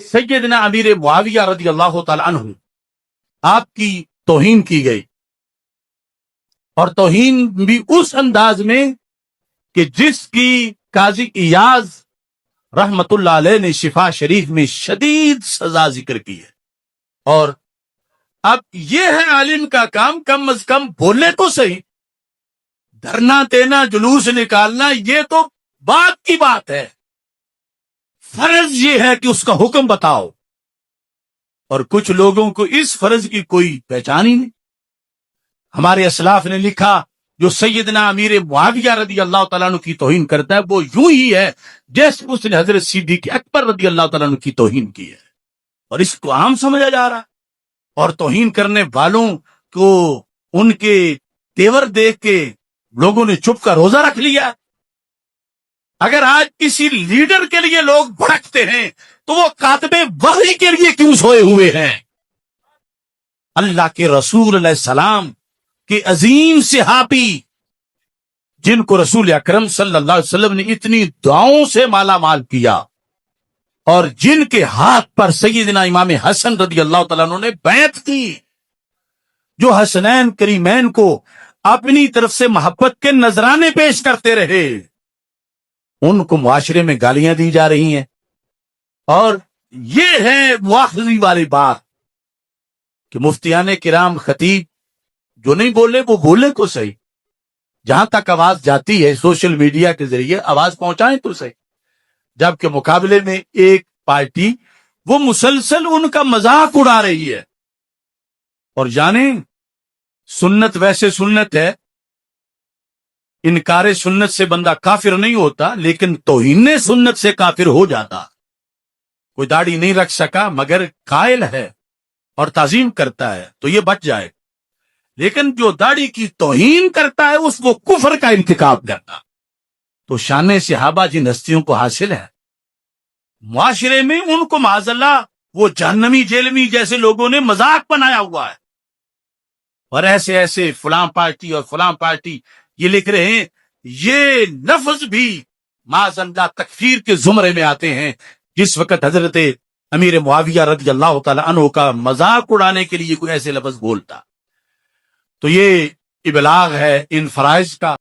سیدنا امیر معاویہ رضی اللہ تعالی عنہ آپ کی توہین کی گئی، اور توہین بھی اس انداز میں کہ جس کی قاضی ایاز رحمت اللہ علیہ نے شفا شریف میں شدید سزا ذکر کی ہے۔ اور اب یہ ہے عالم کا کام، کم از کم بولے تو صحیح، دھرنا دینا، جلوس نکالنا یہ تو بات کی بات ہے، فرض یہ ہے کہ اس کا حکم بتاؤ، اور کچھ لوگوں کو اس فرض کی کوئی پہچان ہی نہیں۔ ہمارے اسلاف نے لکھا جو سیدنا امیر معاویہ رضی اللہ تعالیٰ عنہ کی توہین کرتا ہے وہ یوں ہی ہے جیسے اس نے حضرت صدیق اکبر رضی اللہ تعالیٰ عنہ کی توہین کی ہے، اور اس کو عام سمجھا جا رہا، اور توہین کرنے والوں کو ان کے تیور دیکھ کے لوگوں نے چپ کا روزہ رکھ لیا۔ اگر آج کسی لیڈر کے لیے لوگ بھڑکتے ہیں تو وہ کاتب وحی کے لیے کیوں سوئے ہوئے ہیں؟ اللہ کے رسول علیہ السلام کہ عظیم صحابی جن کو رسول اکرم صلی اللہ علیہ وسلم نے اتنی دعاؤں سے مالا مال کیا، اور جن کے ہاتھ پر سیدنا امام حسن رضی اللہ تعالیٰ عنہ نے بیعت کی، جو حسنین کریمین کو اپنی طرف سے محبت کے نذرانے پیش کرتے رہے، ان کو معاشرے میں گالیاں دی جا رہی ہیں۔ اور یہ ہے مواخذی والی بات کہ مفتیان کرام خطیب جو نہیں بولے وہ بولے تو صحیح، جہاں تک آواز جاتی ہے سوشل میڈیا کے ذریعے آواز پہنچائیں تو صحیح، جبکہ مقابلے میں ایک پارٹی وہ مسلسل ان کا مذاق اڑا رہی ہے۔ اور جانیں سنت ویسے سنت ہے، انکار سنت سے بندہ کافر نہیں ہوتا، لیکن توہین سنت سے کافر ہو جاتا۔ کوئی داڑھی نہیں رکھ سکا مگر قائل ہے اور تعظیم کرتا ہے تو یہ بچ جائے، لیکن جو داڑھی کی توہین کرتا ہے اس وہ کفر کا انتخاب کرتا۔ تو شان صحابہ جن ہستیوں کو حاصل ہے، معاشرے میں ان کو معاذ اللہ وہ جہنمی جیلمی جیسے لوگوں نے مذاق بنایا ہوا ہے، اور ایسے ایسے فلاں پارٹی اور فلاں پارٹی یہ لکھ رہے ہیں، یہ لفظ بھی معاذ اللہ تکفیر کے زمرے میں آتے ہیں۔ جس وقت حضرت امیر معاویہ رضی اللہ تعالی عنہ کا مذاق اڑانے کے لیے کوئی ایسے لفظ بولتا، تو یہ ابلاغ ہے ان فرائض کا۔